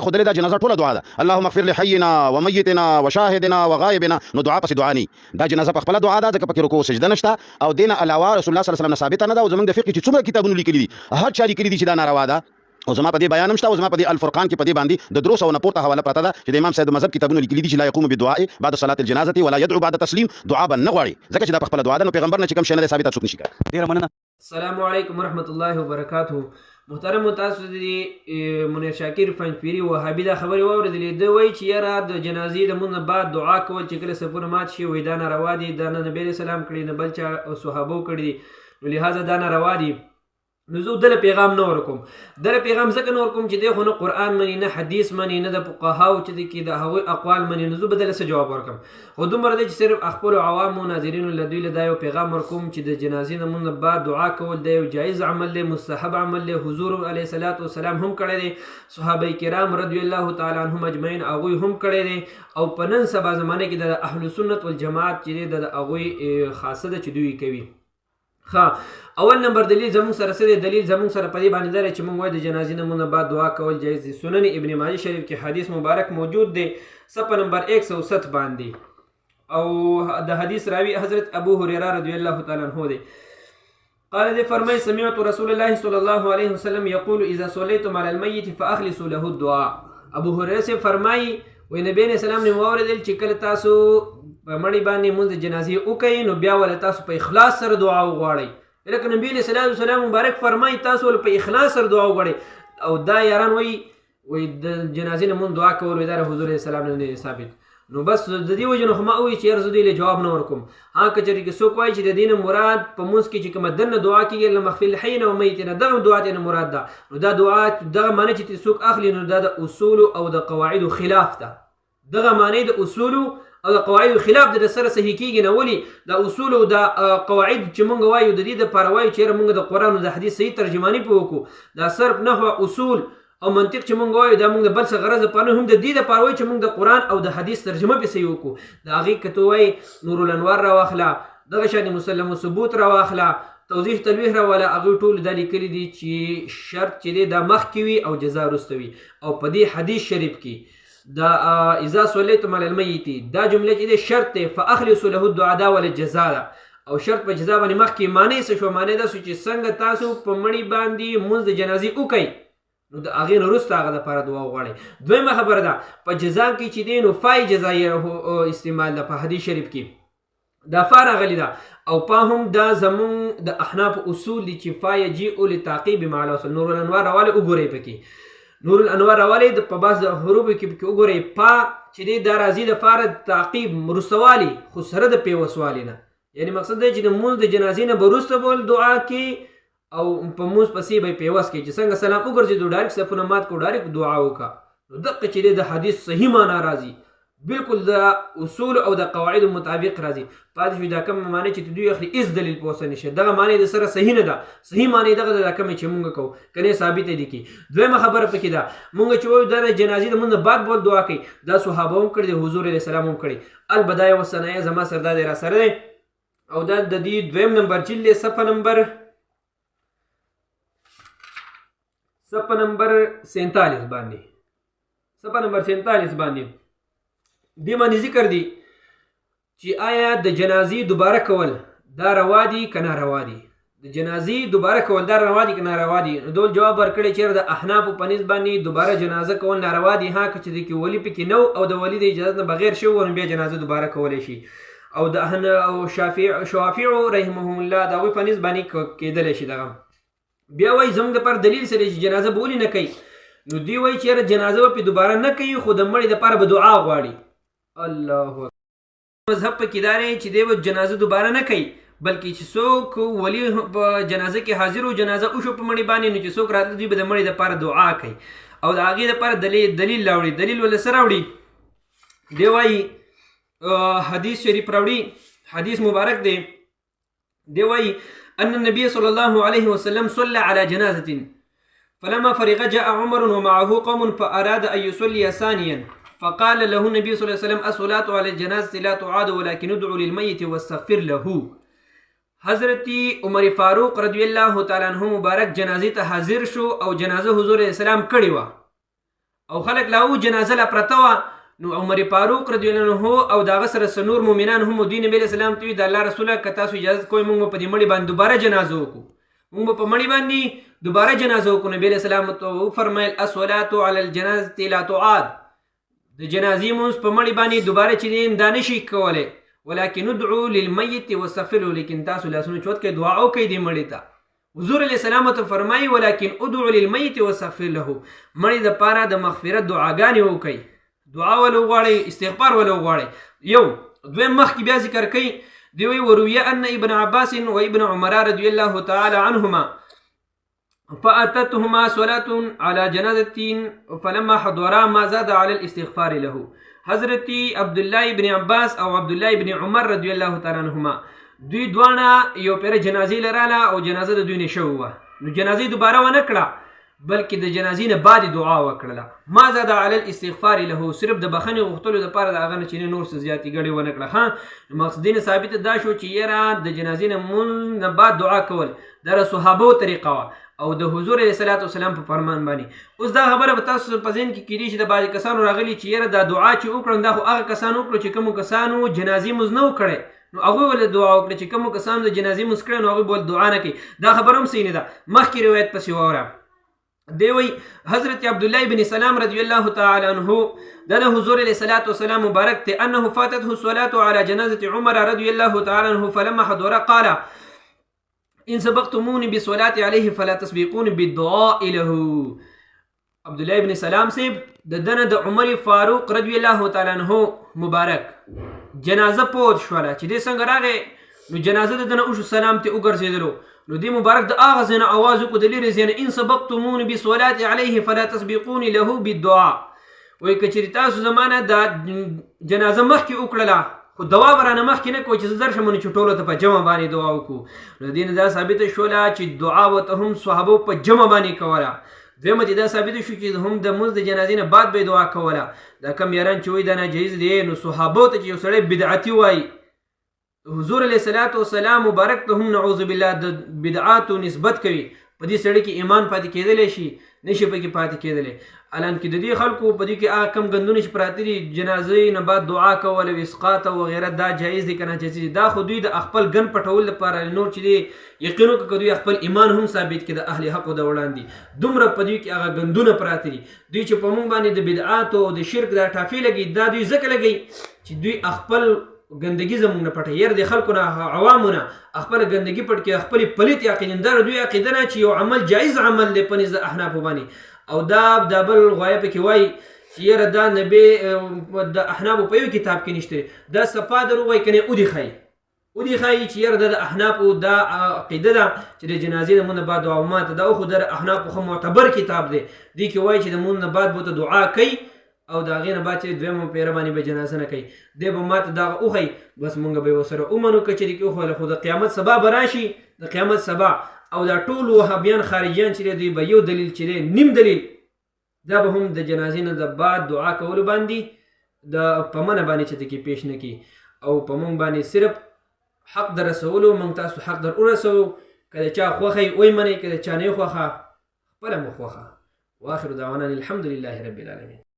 خدلې دا جنازه ټوله دعا ده. اللهم اغفر لحينا وميتنا وشاهدنا وغائبنا. نو دعا پس دعا نه دا جنازه په خپل دعا ده ځکه پکې رکوع سجده نشته او دین علاوه رسول الله صلی الله علیه وسلم ثابت نه ده او زمونږ د فقه چې څومره کتابونه لیکلي دي هر چا لیکلي دي چې دا ناروا ده او زما په دې بیان نشته او زما په دې الفرقان کې په دې باندې د دروس او نه پورته حواله پراته ده چې د امام صاحب مذهب کتابونه لیکلي دي چې لا يقوم بالدعاء بعد صلاه الجنازه ولا يدعو بعد تسليم دعا به نه غواړي ځکه چې دا په خپل دعا ده نو پیغمبر نه چې کوم شی نه ثابت څوک نشي کوي. ډیره مننه. السلام علیکم ورحمۃ اللہ وبرکاتہ. محترم تاسو د منیر شاکر پنځپيري وهابي دا خبرې واورېدلې. ده وایي چې یاره د جنازې د مونږ بعد دعا کول چې کله صفونه مات شي وایي دا ناروا دي، دا نه نبي علیه السلام کړي نه بل چا صحابو کړي دي، نو لهذا دا ناروا دي. نو زه دله پیغام نه ورکوم. دله پیغام ځکه نه ورکوم چې دی خو نه قرآن مني نه حدیث مني نه د فقهاو چې دی کې د هغوی اقوال مني، نو زه به دله څه جواب ورکم. خو دومره دی چې صرف خپلو عوامو ناظرینو له دوی له دا یو پیغام ورکوم چې د جنازې نه مونږ بعد دعا کول دی یو جایز عمل دی، مستحب عمل دی. حضور علیه الصلاة والسلام هم کړی دی، صحابه کرام رضی الله تعالی عنهم اجمعین هغوی هم کړی دی، او په نن سبا زمانه کې د اهل سنت والجماعت چې دی د هغوی خاصه ده چې دوی کوي. اول نمبر دلیل زمونږ سره څه دی؟ دلیل زمونږ سره په دې باندې دی چې مونږ وایو د جنازې نه مونږ بعد دعا کول جایز دي. سنن ابن ماجه شریف کې حدیث مبارک موجود دی صفحه نمبر 107 باندې، او د حدیث راوی حضرت ابو هریره رضی الله تعالی عنہ دی. قال دې فرمای سمعت رسول الله صلی الله علیه وسلم یقول اذا صلیتم علی المیت فاخلصوا له الدعاء. ابو هریره سے فرمای وی نبی علیہ السلام نے واوریدل چې کله تاسو په مړي باندې مونږ د جنازې وکړئ نو بیا ول تاسو په اخلاص سره دعا وغواړئ. لکه نبی علیہ السلام مبارک فرمای تاسو ول په اخلاص سره دعا وغواړئ. او دا یاران وی د جنازې نه مونږ دعا کول دا حضور علیہ السلام نه ثابت. نو بس د دې وجه نه ما وایي چې ارزو دی له جواب نه ورکوم. ها کچری کې څوک وایي چې د دین مراد په موږ کې چې کوم دنه دعا کیږي لمغ فی الحین و میتنا دغه دعا ته مراد ده. نو دا دعا دغه معنی چې څوک اخلي نو دا د اصول او د قواعد خلاف ده. دغه معنی د اصول او د قواعد خلاف د سره صحیح کیږي نه. ولی د اصول او د قواعد چې مونږ وایو د دې د پروایو چې مونږ د قران او د حدیث صحیح ترجمانی په وکړو دا صرف نحو اصول او منطق چې مونږ وایو دا مونږ د بل څه غرض په نه هم د دې د پروایو چې مونږ د قران او د حدیث ترجمه په صحیح وکړو. دا هغه کته وای نور الانوار را واخلا دغه شان مسلم ثبوت را واخلا توضیح تلویح را ولا هغه ټول د لیکلي دي چې شرط چې د مخ کی وي او جزاء رستوي. او په دې حدیث شریف کې دا اذا صلیتم علی المیت دا جمله چې د شرط فاخلصوا له الدعاء دا ول جزاء او شرط په جزاء باندې مخ کې معنی څه شو؟ معنی دا چې څنګه تاسو په مړي باندې مونږ د جنازې وکړئ نو د هغې نه وروسته هغه دپاره دعا وغواړئ. دویمه خبره ده په جزا کې چې دی نو فای جزایه استعمال ده په حدیث شریف کې دا فا راغلی ده او پا هم دا زمونږ د احناف اصول دي چې فا یجیء لتعقیب مع الوصل. نور الانوار راوالی وګورئ پکې نور الانوار راوالی په بعض حروفو کې وګورئ پا چې دی دا راځي دپاره تعقیب رستوالی خو سره د پیوسوالي نه. یعنی مقصد دی چې د مونځ د جنازې نه به وروسته بول دعا کې او په موږ پسې به پیوس کې چې څنګه سلام وګرځېدو ډایرکټ صفونه مات کړو ډایرکټ دعا وکړه. نو دقه چې دی د حدیث صحیح معنا راځي بالکل د اصول او د قواعد مطابق راځي. پاتې شوي دا کوم معنی چې دوی اخلي هېڅ دلیل په اوسه نشي دغه معنی د سره صحیح نه ده. صحیح معنی دغه ده کومې چې مونږ کوو کنې ثابته دي کې. دویمه خبره پکې ده مونږ چې وایو دا د جنازې د مونږ بعد بول دعا کوي دا صحابه هم کړي دي حضور علیه السلام هم کړي. البدایه والثنایه زما سره دا دی را سره دی او دا د دې دویم نمبر جلد دی صفحه نمبر 47 باندې صفحه نمبر 47 باندې دې باندې ذکر دی چې آیا د جنازې دوباره کول دا روا دي که ناروا دي؟ د جنازې دوباره کول دا روا دي که ناروا دي؟ ډول جواب ورکړی چې د احنافو په نسبت باندې دوباره جنازه کول ناروا دي. ها که چې د کې ولی پکې نو او د ولی د اجازت نه بغیر شو نو بیا جنازه دوباره کولی شي. او د او شافعو رحمهم الله د هغوی په نسبت باندې کېدلی شي. دغه بیا وایي زموږ دپاره دلیل سره چې جنازه به ولې نه کوي نو دوی وایي چې یاره جنازه به پې دوباره نه کوي خو د مړي دپاره به دعا غواړي. الله مذهب پکې دا دی چې دی به جنازه دوباره نه کوي بلکې چې څوک ولی په جنازه کې حاضر و جنازه وشو په مړي باندې نو چې څوک راتله دوی به د مړي دپاره دعا کوي او د هغې دپاره دلیل راوړي. دلیل ولې څه راوړي؟ دی وایي حدیث شریف راوړي حدیث مبارک دی. دی وایي أن النبي صلى الله عليه وسلم صلى على جنازة فلما فرغ جاء عمر ومعه قوم فأراد أن يصلي ثانيا فقال له النبي صلى الله عليه وسلم الصلاة على الجنازة لا تعاد ولكن ادعو للميت واستغفر له. حضرت عمر فاروق رضی الله تعالی عنہ مبارک جنازې ته حاضر شو او جنازه حضور اسلام کړې وه او خلک لا و جنازه لا پرته وه نو عمر فاروق رضی الله عنه او د هغه سره څه نور مؤمنان هم دوی نبي علیه السلام ته وایي د الله رسوله که تاسو اجازت کوئ موږ به په دې مړي باندې دوباره جنازه وکړو موږ به په مړي باندې دوباره جنازه وکړو نبي علیه السلام ته وفرمیل الصلاة علی الجنازة لا تعاد د جنازې مونځ په مړي باندې دوباره چې دی دا نشي کولی ولکن ادعو للمیت واستغفر له لیکن تاسو لاسونه چوت کوئ دعا وکئ دې مړي ته حضور علیه السلام ته فرمایي ولکن ادعو للمیت واستغفر له مړي دپاره د مغفرت دعاګانې وکئ دعا ولو غواړئ استغفار ولو غواړئ یو دویم مخکې بیا ذکر کوي دی وایي ورویه ان ابن عباس و ابن عمر رضی الله تعالی عنهما فأتتهما صلاة على جنازة فلما حضرا ما زاد على الاستغفار له حضرت عبدالله ابن عباس او عبدالله ابن عمر رضی الله تعالی عنهما دوی دواړه یو پیر جنازې لراله او جنازه د دوی نه شوې وه نو جنازې دوباره ونه کړه بلکې د جنازې نه بعد دعا وکړله ما زاد علی الاستغفار له صرف د بخښنې غوښتلو دپاره د هغه نه چې نور څه زیاتې ګڼې ونه کړه ها مقصد یې ثابته دا شو چې یاره د جنازې نه بعد دعا کول دا د صحابو طریقه وه او د حضور علیه صلات وسلام په فرمان باندې اوس دا خبره به تاسو په ذهن کې کیدای شي د بعضې کسانو راغلي چې یاره دا دعا چې وکړم دا خو هغه کسان وکړو چې کومو کسانو جنازې مونځ نه و کړی نو هغوی ولې دعا وکړه چې کومو کسانو د جنازې مونځ کړی نو هغوی به دعا نه کوي دا خبره هم صحیح نه ده مخکې روایت پسې واوره دی وی حضرت عبدالله بن سلام رضی الله تعالی عنه د حضور علیه الصلاة والسلام مبارک ته انه فاتته الصلاة على جنازة عمر رضی الله تعالی عنه فلما حضر قال ان سبقتموني بالصلاة عليه فلا تسبقوني بالدعاء له عبدالله بن سلام صاحب د دنه د عمر فاروق رضی الله تعالی عنه مبارک جنازه پوت شوله چې دې څنګه راغی نو جنازه د دنه اوشو سلام ته وګرځېدلو نو دی مبارک د هغه ځای نه اواز وکړو د لرې ځای نه ان سبقتموني بالصلاة عليه فلا تسبقوني له بالدعاء وایي که چېرې تاسو زما نه دا جنازه مخکې وکړله خو دوا به رانه مخکې نه کوئ چې زه درشم نو چې ټولو ته په جمع باندې دعا وکړو نو دې نه دا ثابته شوله چې دعا ورته هم صحابو په جمع باندې کوله دویمه چې دا ثابته شو چې هم د مونځ د جنازې نه بعد به یې دعا کوله دا کم یاران چې وایي دا ناجایز دی نو صحابو ته چې یو سړی بدعتي وایي حضور علیه الصلاة والسلام مبارک ته هم نعوذ بالله د بدعاتو نسبت کوي په دې سړي کې ایمان پاتې کېدلی شي نشي پکې پاتې کېدلی الان کې د دې خلکو په دې کې هغه کم ګندونه چې پراته دي جنازې نه بعد دعا کول او اسقاط او وغیره دا جایز دي که ناجایز دي دا خو دوی د خپل ګن پټول لپاره نور چې دی یقین وکړه که دوی خپل ایمان هم ثابت کړي د اهل حقو د وړاندې دومره په دوی کې هغه ګندونه پراته دي دوی چې په موږ باندې د بدعاتو او د شرک دا ټافې لګي دا دوی ځکه لګي چې دوی خپل ګندګي زموږ نه پټه یاره د خلکو نه عوامو نه خپله ګندګي پټ کړي خپلې پلیت عقیدنداره دوی عقیده نه چې یو عمل جایز عمل دی په نزد احنافو باندې او دا بل غوایه پکې وایي چې یاره دا نبی د احنافو په یو کتاب کې نشته دا صفا درو وایي که نه اودي ښایي چې یاره دا د احنافو دا عقیده ده چې د جنازې د مونځ نه بعد دعا ماته دا خو د احنافو ښه معتبر کتاب دی دې کې وایي چې د مونځ نه بعد به ورته دعا کوي او د هغې نه بعد چې دویمه پیره باندې به جنازه نه کوي دی به ماته دغه وښیي بس مونږ به یې ورسره ومنو که چېرې کې وښویله خو د قیامت سبا به راشي د قیامت سبا او دا ټول وهابیان خارجیان چې دی به یو دلیل چې دی نیم دلیل دا به هم د جنازې نه د بعد دعا کولو باندې د په منه باندې چې کې پیش نه کړي او په مونږ باندې صرف حق در رسولو مونږ تاسو حق در ورسوو که د چا خوښه یې ویې منئ که د چا نه یې خوښه خپله مو خوښه واخر دعوانا الحمد لله رب العالمین